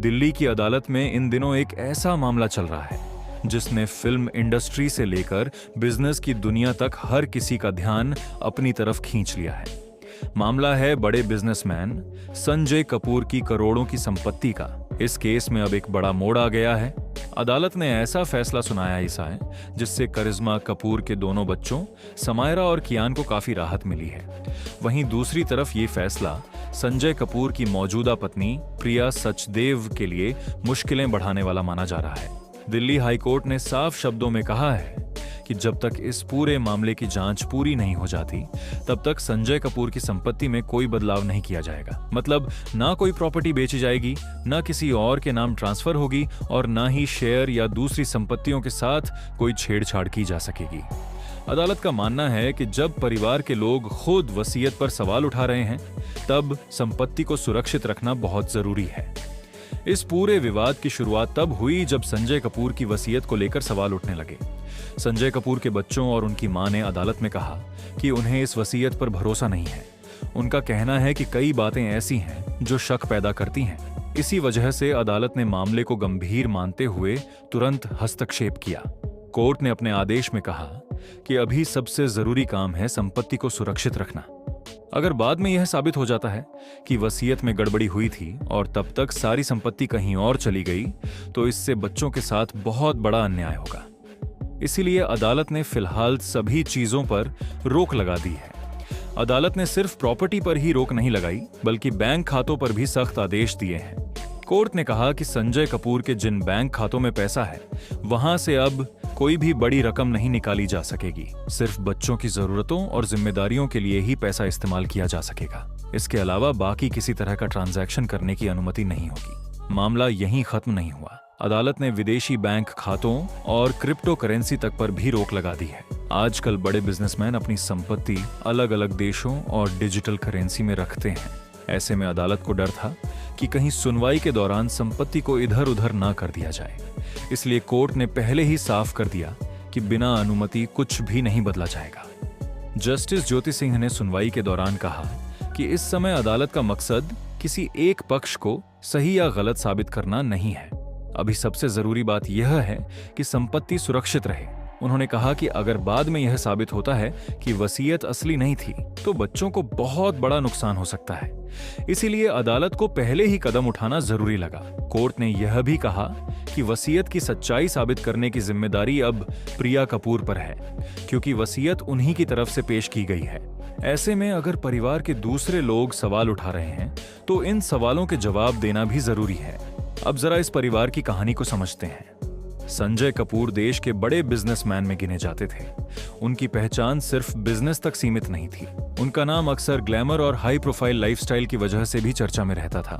दिल्ली की अदालत में इन दिनों एक ऐसा मामला चल रहा है जिसने फिल्म इंडस्ट्री से लेकर बिजनेस की दुनिया तक हर किसी का ध्यान अपनी तरफ खींच लिया है। मामला है बड़े बिजनेसमैन संजय कपूर की करोड़ों की संपत्ति का। इस केस में अब एक बड़ा मोड़ आ गया है। अदालत ने ऐसा फैसला सुनाया है जिससे करिश्मा कपूर के दोनों बच्चों समायरा और कियान को काफी राहत मिली है। वहीं दूसरी तरफ ये फैसला संजय कपूर की मौजूदा पत्नी प्रिया सचदेव के लिए मुश्किलें बढ़ाने वाला माना जा रहा है। दिल्ली हाई कोर्ट ने साफ शब्दों में कहा है कि जब तक इस पूरे मामले की जांच पूरी नहीं हो जाती तब तक संजय कपूर की संपत्ति में कोई बदलाव नहीं किया जाएगा। मतलब ना कोई प्रॉपर्टी बेची जाएगी, ना किसी और के नाम ट्रांसफर होगी और ना ही शेयर या दूसरी संपत्तियों के साथ कोई छेड़छाड़ की जा सकेगी। अदालत का मानना है कि जब परिवार के लोग खुद वसीयत पर सवाल उठा रहे हैं तब संपत्ति को सुरक्षित रखना बहुत जरूरी है। इस पूरे विवाद की शुरुआत तब हुई जब संजय कपूर की वसीयत को लेकर सवाल उठने लगे। संजय कपूर के बच्चों और उनकी मां ने अदालत में कहा कि उन्हें इस वसीयत पर भरोसा नहीं है। उनका कहना है कि कई बातें ऐसी हैं जो शक पैदा करती हैं। इसी वजह से अदालत ने मामले को गंभीर मानते हुए तुरंत हस्तक्षेप किया। कोर्ट ने अपने आदेश में कहा कि अभी सबसे जरूरी काम है संपत्ति को सुरक्षित रखना। अगर बाद में यह साबित हो जाता है कि वसीयत में गड़बड़ी हुई थी और तब तक सारी संपत्ति कहीं और चली गई तो इससे बच्चों के साथ बहुत बड़ा अन्याय होगा। इसीलिए अदालत ने फिलहाल सभी चीजों पर रोक लगा दी है। अदालत ने सिर्फ प्रॉपर्टी पर ही रोक नहीं लगाई बल्कि बैंक खातों पर भी सख्त आदेश दिए हैं। कोर्ट ने कहा कि संजय कपूर के जिन बैंक खातों में पैसा है वहां से अब कोई भी बड़ी रकम नहीं निकाली जा सकेगी। सिर्फ बच्चों की जरूरतों और जिम्मेदारियों के लिए ही पैसा इस्तेमाल किया जा सकेगा। इसके अलावा बाकी किसी तरह का ट्रांजैक्शन करने की अनुमति नहीं होगी। मामला यहीं खत्म नहीं हुआ। अदालत ने विदेशी बैंक खातों और क्रिप्टो करेंसी तक पर भी रोक लगा दी है। आजकल बड़े बिजनेसमैन अपनी संपत्ति अलग अलग देशों और डिजिटल करेंसी में रखते हैं। ऐसे में अदालत को डर था कि कहीं सुनवाई के दौरान संपत्ति को इधर उधर ना कर दिया जाए। इसलिए कोर्ट ने पहले ही साफ कर दिया कि बिना अनुमति कुछ भी नहीं बदला जाएगा। जस्टिस ज्योति सिंह ने सुनवाई के दौरान कहा कि इस समय अदालत का मकसद किसी एक पक्ष को सही या गलत साबित करना नहीं है। अभी सबसे जरूरी बात यह है कि संपत्ति सुरक्षित रहे। उन्होंने कहा कि अगर बाद में यह साबित होता है कि वसीयत असली नहीं थी तो बच्चों को बहुत बड़ा नुकसान हो सकता है। इसीलिए अदालत को पहले ही कदम उठाना जरूरी लगा। कोर्ट ने यह भी कहा कि वसीयत की सच्चाई साबित करने की जिम्मेदारी अब प्रिया कपूर पर है, क्योंकि वसीयत उन्हीं की तरफ से पेश की गई है। ऐसे में अगर परिवार के दूसरे लोग सवाल उठा रहे हैं तो इन सवालों के जवाब देना भी जरूरी है। अब जरा इस परिवार की कहानी को समझते हैं। संजय कपूर देश के बड़े बिजनेसमैन में गिने जाते थे। उनकी पहचान सिर्फ बिजनेस तक सीमित नहीं थी। उनका नाम अक्सर ग्लैमर और हाई प्रोफाइल लाइफस्टाइल की वजह से भी चर्चा में रहता था।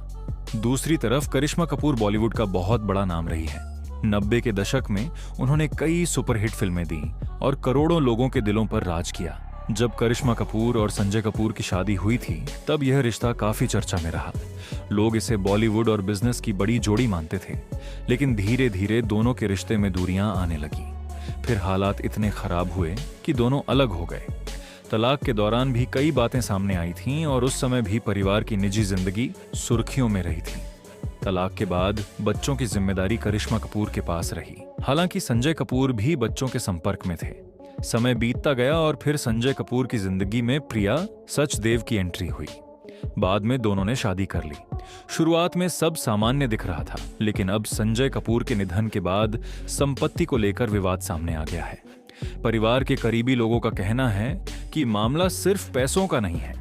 दूसरी तरफ करिश्मा कपूर बॉलीवुड का बहुत बड़ा नाम रही है। 90 के दशक में उन्होंने कई सुपरहिट फिल्में दी और करोड़ों लोगों के दिलों पर राज किया। जब करिश्मा कपूर और संजय कपूर की शादी हुई थी तब यह रिश्ता काफी चर्चा में रहा। लोग इसे बॉलीवुड और बिजनेस की बड़ी जोड़ी मानते थे, लेकिन धीरे धीरे दोनों के रिश्ते में दूरियां आने लगी। फिर हालात इतने खराब हुए कि दोनों अलग हो गए। तलाक के दौरान भी कई बातें सामने आई थीं और उस समय भी परिवार की निजी जिंदगी सुर्खियों में रही थी। तलाक के बाद बच्चों की जिम्मेदारी करिश्मा कपूर के पास रही। हालांकि संजय कपूर भी बच्चों के संपर्क में थे। समय बीतता गया और फिर संजय कपूर की जिंदगी में प्रिया सचदेव की एंट्री हुई। बाद में दोनों ने शादी कर ली। शुरुआत में सब सामान्य दिख रहा था, लेकिन अब संजय कपूर के निधन के बाद संपत्ति को लेकर विवाद सामने आ गया है। परिवार के करीबी लोगों का कहना है कि मामला सिर्फ पैसों का नहीं है,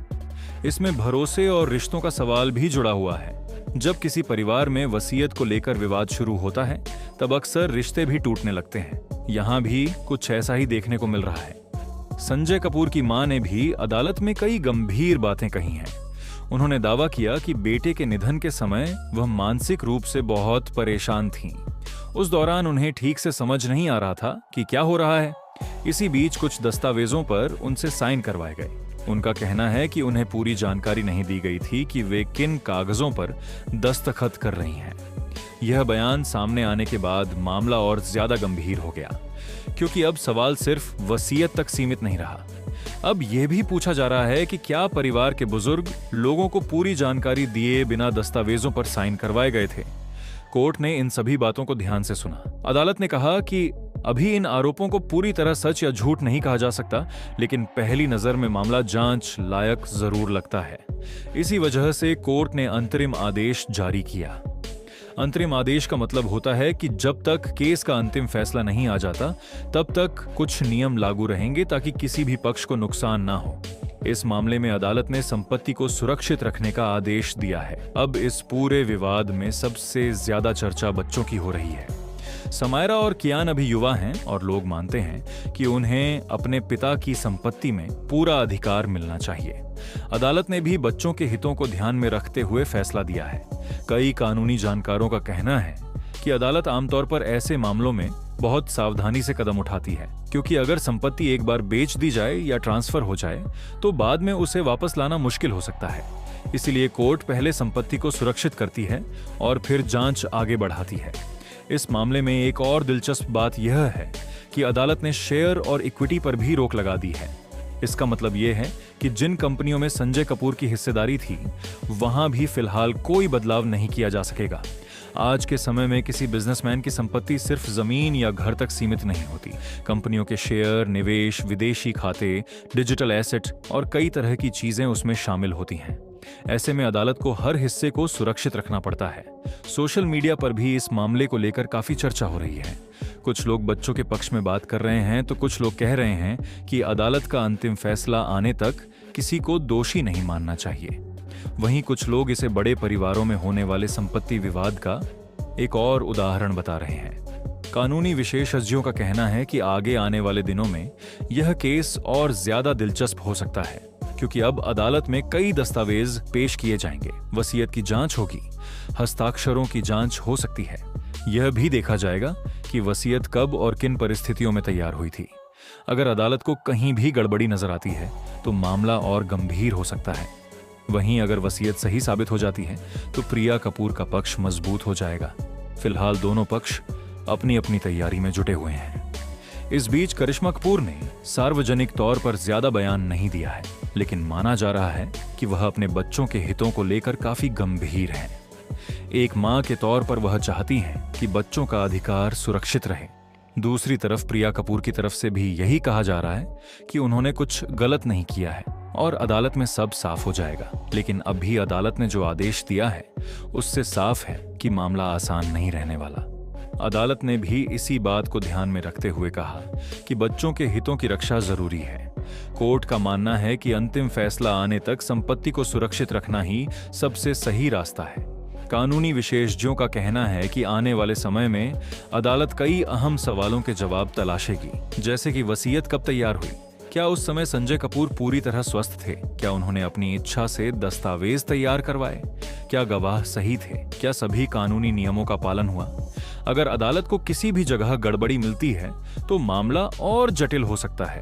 इसमें भरोसे और रिश्तों का सवाल भी जुड़ा हुआ है। जब किसी परिवार में वसीयत को लेकर विवाद शुरू होता है तब अक्सर रिश्ते भी टूटने लगते हैं। यहाँ भी कुछ ऐसा ही देखने को मिल रहा है। संजय कपूर की मां ने भी अदालत में कई गंभीर बातें कही हैं। उन्होंने दावा किया कि बेटे के निधन के समय वह मानसिक रूप से बहुत परेशान थीं। उस दौरान उन्हें ठीक से समझ नहीं आ रहा था कि क्या हो रहा है। इसी बीच कुछ दस्तावेजों पर उनसे साइन करवाए गए। उनका कहना है कि उन्हें पूरी जानकारी नहीं दी गई थी कि वे किन कागजों पर दस्तखत कर रही हैं। यह बयान सामने आने के बाद मामला और ज्यादा गंभीर हो गया, क्योंकि अब सवाल सिर्फ वसीयत तक सीमित नहीं रहा। अब यह भी पूछा जा रहा है कि क्या परिवार के बुजुर्ग लोगों को पूरी जानकारी दिए बिना दस्तावेजों पर साइन करवाए गए थे। कोर्ट ने इन सभी बातों को ध्यान से सुना। अदालत ने कहा कि अभी इन आरोपों को पूरी तरह सच या झूठ नहीं कहा जा सकता, लेकिन पहली नजर में मामला जांच लायक जरूर लगता है। इसी वजह से कोर्ट ने अंतरिम आदेश जारी किया। अंतरिम आदेश का मतलब होता है कि जब तक केस का अंतिम फैसला नहीं आ जाता, तब तक कुछ नियम लागू रहेंगे ताकि किसी भी पक्ष को नुकसान ना हो। इस मामले में अदालत ने संपत्ति को सुरक्षित रखने का आदेश दिया है। अब इस पूरे विवाद में सबसे ज्यादा चर्चा बच्चों की हो रही है। समायरा और कियान अभी युवा हैं और लोग मानते हैं कि उन्हें अपने पिता की संपत्ति में पूरा अधिकार मिलना चाहिए। अदालत ने भी बच्चों के हितों को ध्यान में रखते हुए फैसला दिया है। कई कानूनी जानकारों का कहना है कि अदालत आमतौर पर ऐसे मामलों में बहुत सावधानी से कदम उठाती है, क्योंकि अगर संपत्ति एक बार बेच दी जाए या ट्रांसफर हो जाए तो बाद में उसे वापस लाना मुश्किल हो सकता है। इसलिए कोर्ट पहले संपत्ति को सुरक्षित करती है और फिर जांच आगे बढ़ाती है। इस मामले में एक और दिलचस्प बात यह है कि अदालत ने शेयर और इक्विटी पर भी रोक लगा दी है। इसका मतलब यह है कि जिन कंपनियों में संजय कपूर की हिस्सेदारी थी, वहां भी फिलहाल कोई बदलाव नहीं किया जा सकेगा। आज के समय में किसी बिजनेसमैन की संपत्ति सिर्फ जमीन या घर तक सीमित नहीं होती। कंपनियों के शेयर, निवेश, विदेशी खाते, डिजिटल एसेट और कई तरह की चीजें उसमें शामिल होती हैं। ऐसे में अदालत को हर हिस्से को सुरक्षित रखना पड़ता है। सोशल मीडिया पर भी इस मामले को लेकर काफी चर्चा हो रही है। कुछ लोग बच्चों के पक्ष में बात कर रहे हैं तो कुछ लोग कह रहे हैं कि अदालत का अंतिम फैसला आने तक किसी को दोषी नहीं मानना चाहिए। वहीं कुछ लोग इसे बड़े परिवारों में होने वाले संपत्ति विवाद का एक और उदाहरण बता रहे हैं। कानूनी विशेषज्ञों का कहना है कि आगे आने वाले दिनों में यह केस और ज्यादा दिलचस्प हो सकता है, क्योंकि अब अदालत में कई दस्तावेज पेश किए जाएंगे। वसीयत की जांच होगी, हस्ताक्षरों की जांच हो सकती है। यह भी देखा जाएगा कि वसीयत कब और किन परिस्थितियों में तैयार हुई थी। अगर अदालत को कहीं भी गड़बड़ी नजर आती है तो मामला और गंभीर हो सकता है। वहीं अगर वसीयत सही साबित हो जाती है तो प्रिया कपूर का पक्ष मजबूत हो जाएगा। फिलहाल दोनों पक्ष अपनी अपनी तैयारी में जुटे हुए हैं। इस बीच करिश्मा कपूर ने सार्वजनिक तौर पर ज्यादा बयान नहीं दिया है, लेकिन माना जा रहा है कि वह अपने बच्चों के हितों को लेकर काफी गंभीर हैं। एक मां के तौर पर वह चाहती हैं कि बच्चों का अधिकार सुरक्षित रहे। दूसरी तरफ प्रिया कपूर की तरफ से भी यही कहा जा रहा है कि उन्होंने कुछ गलत नहीं किया है और अदालत में सब साफ हो जाएगा। लेकिन अभी अदालत ने जो आदेश दिया है उससे साफ है कि मामला आसान नहीं रहने वाला। अदालत ने भी इसी बात को ध्यान में रखते हुए कहा कि बच्चों के हितों की रक्षा जरूरी है। कोर्ट का मानना है कि अंतिम फैसला आने तक संपत्ति को सुरक्षित रखना ही सबसे सही रास्ता है। कानूनी विशेषज्ञों का कहना है कि आने वाले समय में अदालत कई अहम सवालों के जवाब तलाशेगी, जैसे कि वसीयत कब तैयार हुई, क्या उस समय संजय कपूर पूरी तरह स्वस्थ थे, क्या उन्होंने अपनी इच्छा से दस्तावेज तैयार करवाए, क्या गवाह सही थे, क्या सभी कानूनी नियमों का पालन हुआ। अगर अदालत को किसी भी जगह गड़बड़ी मिलती है तो मामला और जटिल हो सकता है।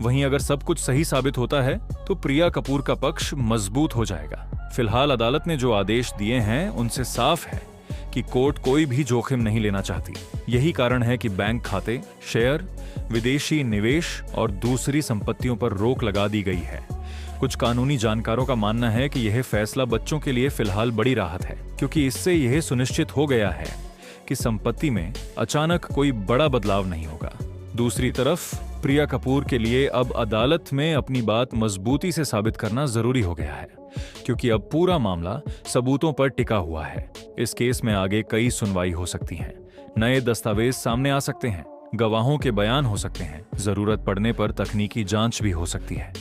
वहीं अगर सब कुछ सही साबित होता है तो प्रिया कपूर का पक्ष मजबूत हो जाएगा। फिलहाल अदालत ने जो आदेश दिए हैं उनसे साफ है कि कोर्ट कोई भी जोखिम नहीं लेना चाहती। यही कारण है कि बैंक खाते, शेयर, विदेशी निवेश और दूसरी संपत्तियों पर रोक लगा दी गई है। कुछ कानूनी जानकारों का मानना है कि यह फैसला बच्चों के लिए फिलहाल बड़ी राहत है, क्योंकि इससे यह सुनिश्चित हो गया है कि संपत्ति में अचानक कोई बड़ा बदलाव नहीं होगा। दूसरी तरफ प्रिया कपूर के लिए अब अदालत में अपनी बात मजबूती से साबित करना जरूरी हो गया है, क्योंकि अब पूरा मामला सबूतों पर टिका हुआ है। इस केस में आगे कई सुनवाई हो सकती है, नए दस्तावेज सामने आ सकते हैं, गवाहों के बयान हो सकते हैं, जरूरत पड़ने पर तकनीकी जांच भी हो सकती है।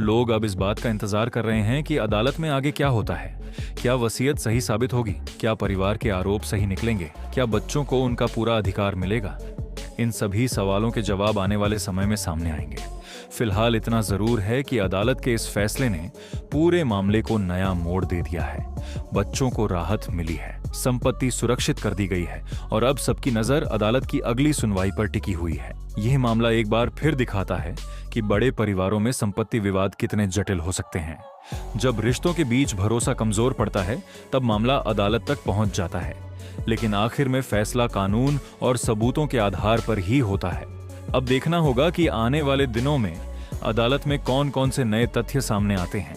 लोग अब इस बात का इंतजार कर रहे हैं कि अदालत में आगे क्या होता है। क्या वसीयत सही साबित होगी? क्या परिवार के आरोप सही निकलेंगे? क्या बच्चों को उनका पूरा अधिकार मिलेगा? इन सभी सवालों के जवाब आने वाले समय में सामने आएंगे। फिलहाल इतना जरूर है कि अदालत के इस फैसले ने पूरे मामले को नया मोड़ दे दिया है। बच्चों को राहत मिली है, संपत्ति सुरक्षित कर दी गई है और अब सबकी नजर अदालत की अगली सुनवाई पर टिकी हुई है। यह मामला एक बार फिर दिखाता है कि बड़े परिवारों में संपत्ति विवाद कितने जटिल हो सकते हैं। जब रिश्तों के बीच भरोसा कमजोर पड़ता है तब मामला अदालत तक पहुंच जाता है, लेकिन आखिर में फैसला कानून और सबूतों के आधार पर ही होता है। अब देखना होगा कि आने वाले दिनों में अदालत में कौन कौन से नए तथ्य सामने आते हैं।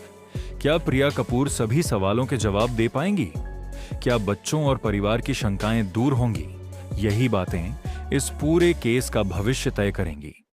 क्या प्रिया कपूर सभी सवालों के जवाब दे पाएंगी? क्या बच्चों और परिवार की शंकाएं दूर होंगी? यही बातें इस पूरे केस का भविष्य तय करेंगी।